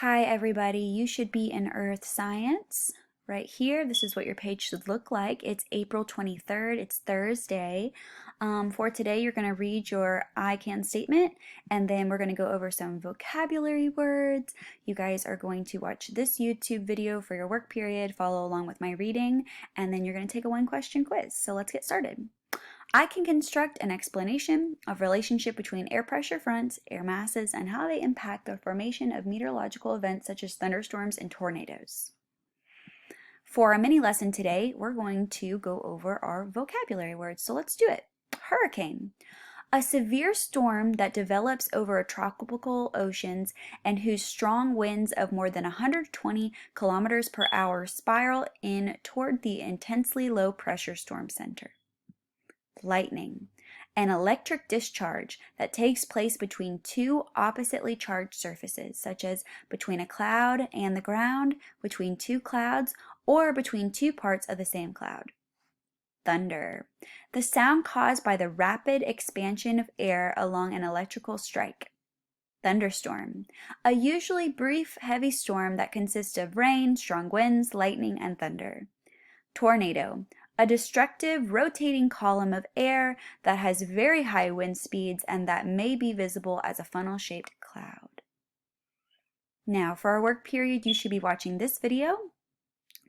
Hi everybody, you should be in Earth Science right here. This is what your page should look like. It's April 23rd, it's Thursday. For today you're going to read your I can statement and then we're going to go over some vocabulary words. You guys are going to watch this YouTube video for your work period, follow along with my reading, and then you're going to take a one question quiz. So let's get started. I can construct an explanation of relationship between air pressure fronts, air masses, and how they impact the formation of meteorological events such as thunderstorms and tornadoes. For a mini lesson today, we're going to go over our vocabulary words. So let's do it. Hurricane. A severe storm that develops over tropical oceans and whose strong winds of more than 120 kilometers per hour spiral in toward the intensely low pressure storm center. Lightning, an electric discharge that takes place between two oppositely charged surfaces, such as between a cloud and the ground, between two clouds, or between two parts of the same cloud. Thunder, the sound caused by the rapid expansion of air along an electrical strike. Thunderstorm, a usually brief, heavy storm that consists of rain, strong winds, lightning, and thunder. Tornado, a destructive rotating column of air that has very high wind speeds and that may be visible as a funnel-shaped cloud. Now for our work period, you should be watching this video.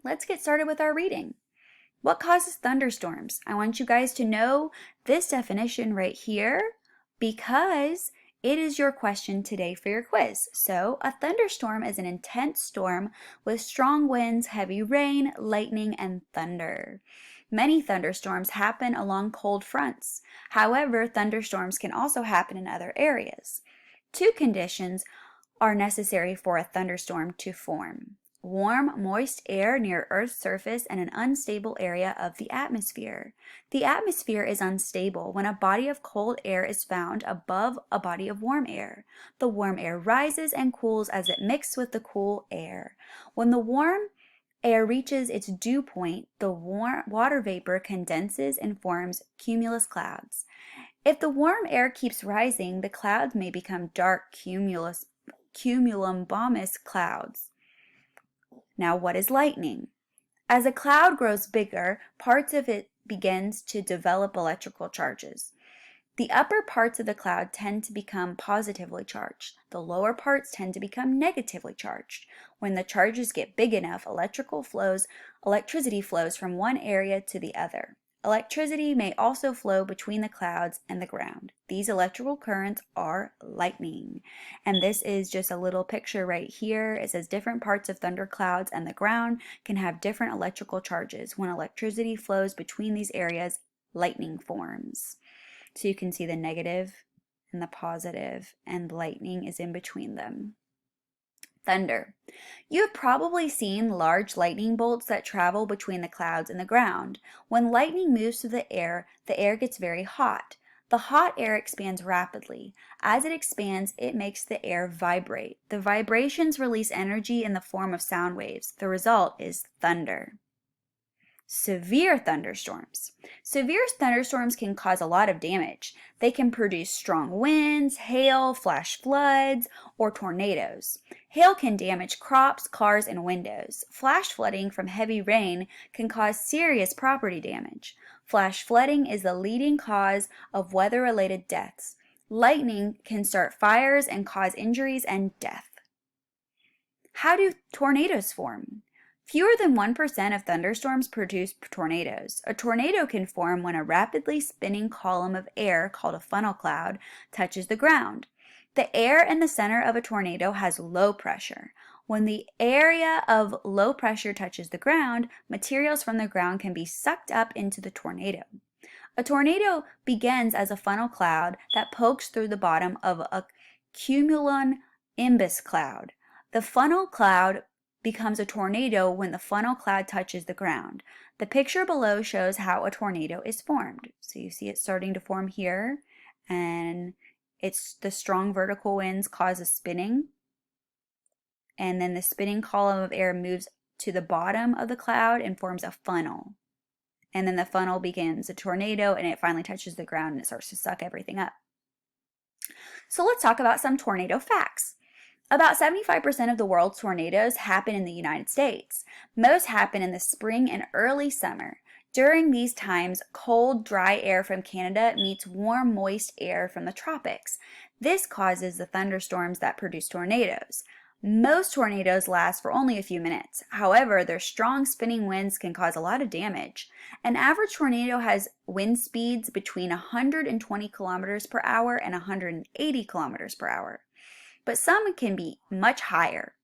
Let's get started with our reading. What causes thunderstorms? I want you guys to know this definition right here because it is your question today for your quiz. So, a thunderstorm is an intense storm with strong winds, heavy rain, lightning, and thunder. Many thunderstorms happen along cold fronts. However, thunderstorms can also happen in other areas. Two conditions are necessary for a thunderstorm to form: warm, moist air near Earth's surface and an unstable area of the atmosphere. The atmosphere is unstable when a body of cold air is found above a body of warm air. The warm air rises and cools as it mixes with the cool air. When the warm air reaches its dew point, the water vapor condenses and forms cumulus clouds. If the warm air keeps rising, the clouds may become dark cumulonimbus clouds. Now, what is lightning? As a cloud grows bigger, parts of it begins to develop electrical charges. The upper parts of the cloud tend to become positively charged. The lower parts tend to become negatively charged. When the charges get big enough, electricity flows from one area to the other. Electricity may also flow between the clouds and the ground. These electrical currents are lightning. And this is just a little picture right here. It says different parts of thunderclouds and the ground can have different electrical charges. When electricity flows between these areas, lightning forms. So you can see the negative and the positive, and lightning is in between them. Thunder. You have probably seen large lightning bolts that travel between the clouds and the ground. When lightning moves through the air gets very hot. The hot air expands rapidly. As it expands, it makes the air vibrate. The vibrations release energy in the form of sound waves. The result is thunder. Severe thunderstorms. Severe thunderstorms can cause a lot of damage. They can produce strong winds, hail, flash floods, or tornadoes. Hail can damage crops, cars, and windows. Flash flooding from heavy rain can cause serious property damage. Flash flooding is the leading cause of weather-related deaths. Lightning can start fires and cause injuries and death. How do tornadoes form? Fewer than 1% of thunderstorms produce tornadoes. A tornado can form when a rapidly spinning column of air, called a funnel cloud, touches the ground. The air in the center of a tornado has low pressure. When the area of low pressure touches the ground, materials from the ground can be sucked up into the tornado. A tornado begins as a funnel cloud that pokes through the bottom of a cumulonimbus cloud. The funnel cloud becomes a tornado when the funnel cloud touches the ground. The picture below shows how a tornado is formed. So you see it starting to form here, and it's the strong vertical winds cause a spinning, and then the spinning column of air moves to the bottom of the cloud and forms a funnel. And then the funnel begins a tornado, and it finally touches the ground and it starts to suck everything up. So let's talk about some tornado facts. About 75% of the world's tornadoes happen in the United States. Most happen in the spring and early summer. During these times, cold, dry air from Canada meets warm, moist air from the tropics. This causes the thunderstorms that produce tornadoes. Most tornadoes last for only a few minutes. However, their strong spinning winds can cause a lot of damage. An average tornado has wind speeds between 120 kilometers per hour and 180 kilometers per hour, but some can be much higher.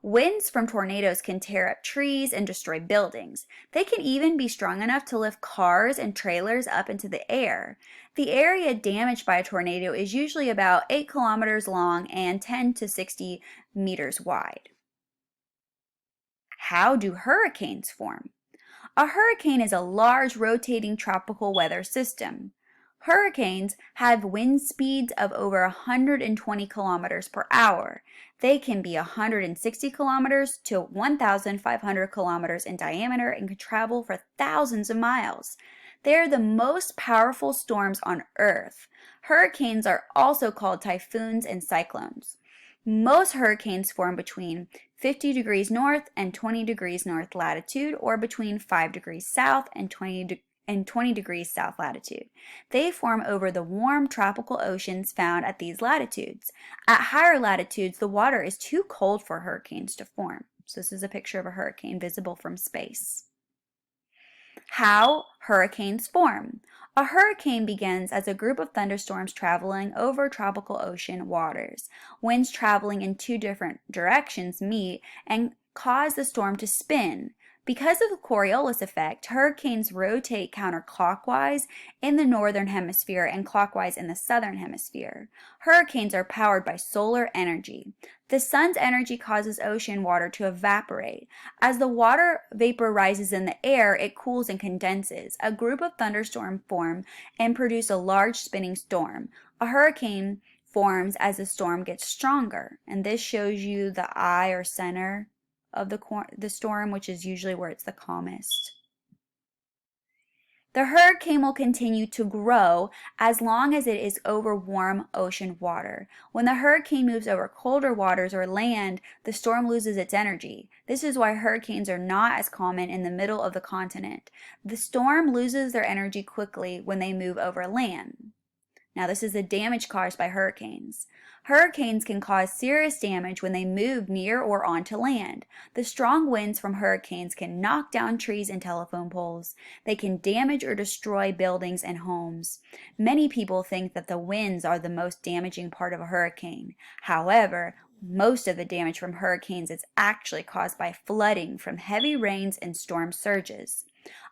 Winds from tornadoes can tear up trees and destroy buildings. They can even be strong enough to lift cars and trailers up into the air. The area damaged by a tornado is usually about 8 kilometers long and 10 to 60 meters wide. How do hurricanes form? A hurricane is a large rotating tropical weather system. Hurricanes have wind speeds of over 120 kilometers per hour. They can be 160 kilometers to 1,500 kilometers in diameter and can travel for thousands of miles. They are the most powerful storms on Earth. Hurricanes are also called typhoons and cyclones. Most hurricanes form between 50 degrees north and 20 degrees north latitude, or between 5 degrees south and 20 degrees south latitude. They form over the warm tropical oceans found at these latitudes. At higher latitudes, the water is too cold for hurricanes to form. So this is a picture of a hurricane visible from space. How hurricanes form. A hurricane begins as a group of thunderstorms traveling over tropical ocean waters. Winds traveling in two different directions meet and cause the storm to spin. Because of the Coriolis effect, hurricanes rotate counterclockwise in the northern hemisphere and clockwise in the southern hemisphere. Hurricanes are powered by solar energy. The sun's energy causes ocean water to evaporate. As the water vapor rises in the air, it cools and condenses. A group of thunderstorms form and produce a large spinning storm. A hurricane forms as the storm gets stronger, and this shows you the eye or center of the storm, which is usually where it's the calmest. The hurricane will continue to grow as long as it is over warm ocean water. When the hurricane moves over colder waters or land, the storm loses its energy. This is why hurricanes are not as common in the middle of the continent. The storm loses their energy quickly when they move over land. Now, this is the damage caused by hurricanes. Hurricanes can cause serious damage when they move near or onto land. The strong winds from hurricanes can knock down trees and telephone poles. They can damage or destroy buildings and homes. Many people think that the winds are the most damaging part of a hurricane. However, most of the damage from hurricanes is actually caused by flooding from heavy rains and storm surges.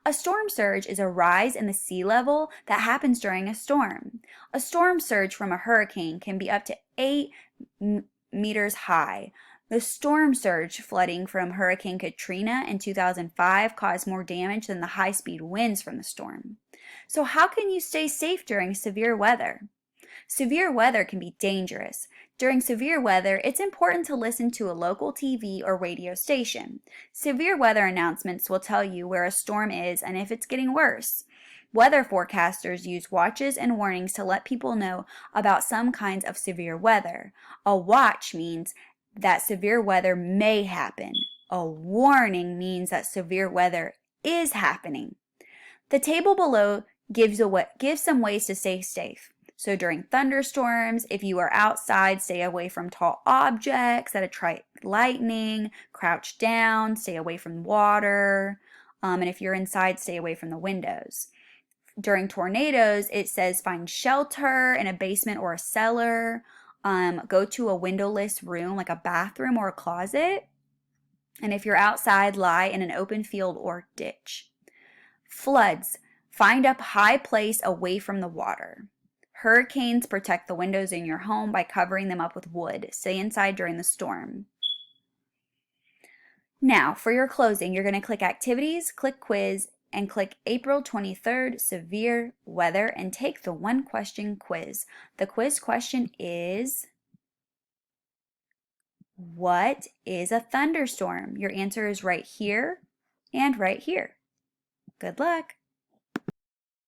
A storm surge is a rise in the sea level that happens during a storm. A storm surge from a hurricane can be up to 8 meters high. The storm surge flooding from Hurricane Katrina in 2005 caused more damage than the high-speed winds from the storm. So how can you stay safe during severe weather? Severe weather can be dangerous. During severe weather, it's important to listen to a local TV or radio station. Severe weather announcements will tell you where a storm is and if it's getting worse. Weather forecasters use watches and warnings to let people know about some kinds of severe weather. A watch means that severe weather may happen. A warning means that severe weather is happening. The table below gives some ways to stay safe. So during thunderstorms, if you are outside, stay away from tall objects that attract lightning, crouch down, stay away from water, and if you're inside, stay away from the windows. During tornadoes, it says find shelter in a basement or a cellar, go to a windowless room like a bathroom or a closet, and if you're outside, lie in an open field or ditch. Floods, find a high place away from the water. Hurricanes, protect the windows in your home by covering them up with wood. Stay inside during the storm. Now, for your closing, you're going to click Activities, click Quiz, and click April 23rd Severe Weather and take the one-question quiz. The quiz question is, what is a thunderstorm? Your answer is right here and right here. Good luck.